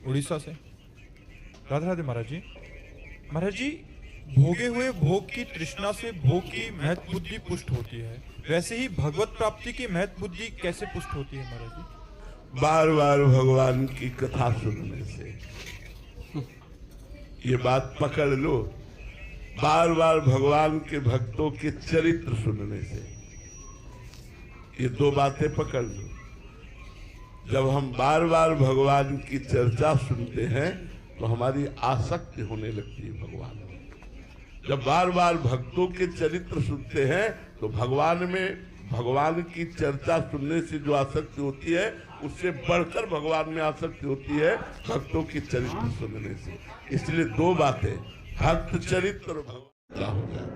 उड़ीसा से। राधे राधे महाराज जी। महाराज जी, भोगे हुए भोग की तृष्णा से भोग की महत्व बुद्धि पुष्ट होती है, वैसे ही भगवत प्राप्ति की महत्व बुद्धि कैसे पुष्ट होती है महाराज जी? बार बार भगवान की कथा सुनने से। ये बात पकड़ लो, बार बार भगवान के भक्तों के चरित्र सुनने से। ये दो बातें पकड़ लो। जब हम बार बार भगवान की चर्चा सुनते हैं तो हमारी आसक्ति होने लगती है भगवान में। जब बार बार भक्तों के चरित्र सुनते हैं तो भगवान की चर्चा सुनने से जो आसक्ति होती है उससे बढ़कर भगवान में आसक्ति होती है भक्तों की चरित्र सुनने से। इसलिए दो बातें, भक्त चरित्र और भगवान हो जाए।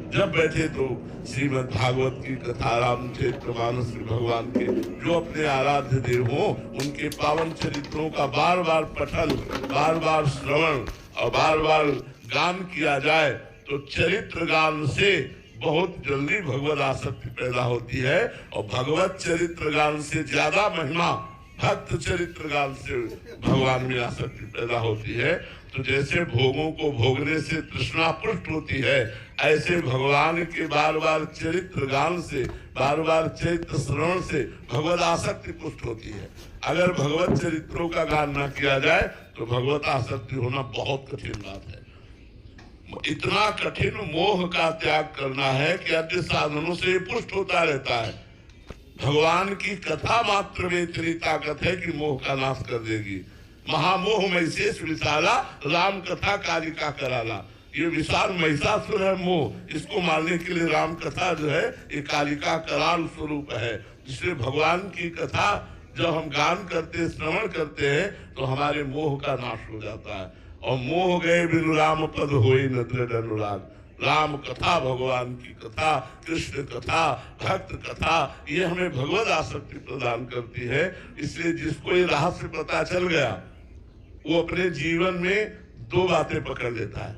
जब बैठे तो श्रीमद् भागवत की कथा, रामचरितमानस भगवान के जो अपने आराध्य देव हो उनके पावन चरित्रों का बार बार पठन, बार बार श्रवण और बार बार गान किया जाए तो चरित्र गान से बहुत जल्दी भगवत आसक्ति पैदा होती है। और भगवत चरित्र गान से ज्यादा महिमा भक्त चरित्र गान से भगवान में आसक्ति पैदा होती है। तो जैसे भोगों को भोगने से तृष्णा पुष्ट होती है, ऐसे भगवान के बार बार चरित्र गान से, बार बार चरित्र श्रवण से भगवत आसक्ति पुष्ट होती है। अगर भगवत चरित्रों का गान न किया जाए तो भगवत आसक्ति होना बहुत कठिन बात है। इतना कठिन मोह का त्याग करना है कि अन्य साधनों से पुष्ट होता रहता है। भगवान की कथा मात्र में इतनी ताकत है कि मोह का नाश कर देगी। महामोह महिषेश विशाला, राम कथा कालिका कराला। ये विशाल महिषासुर है मोह, इसको मारने के लिए राम कथा जो है ये कालिका कराल स्वरूप है। इसलिए भगवान की कथा जब हम गान करते, श्रवण करते हैं तो हमारे मोह का नाश हो जाता है। और मोह गए बिनु राम पद होई न दृढ़ अनुराग। राम कथा, भगवान की कथा, कृष्ण कथा, भक्त कथा, ये हमें भगवत आसक्ति प्रदान करती है। इसलिए जिसको ये रहस्य पता चल गया वो अपने जीवन में दो बातें पकड़ लेता है,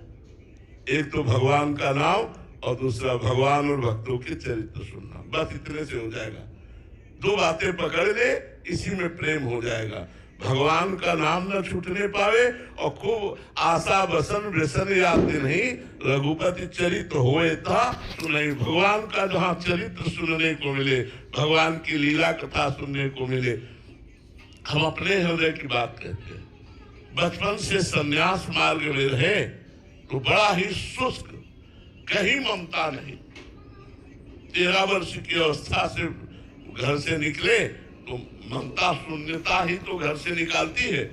एक तो भगवान का नाम और दूसरा भगवान और भक्तों के चरित्र सुनना। बस इतने से हो जाएगा। दो बातें पकड़ ले, इसी में प्रेम हो जाएगा। भगवान का नाम न छूटने पावे और खूब आशा बसन व्यसन याद नहीं, रघुपति चरित्र होए था तो नहीं। भगवान का जहाँ चरित्र सुनने को मिले, भगवान की लीला कथा सुनने को मिले। हम अपने हृदय की बात कहते हैं। बचपन से संन्यास मार्ग में रहे तो बड़ा ही शुष्क, कहीं ममता नहीं। 13 वर्ष की अवस्था से घर से निकले तो ममता शून्यता ही तो घर से निकालती है।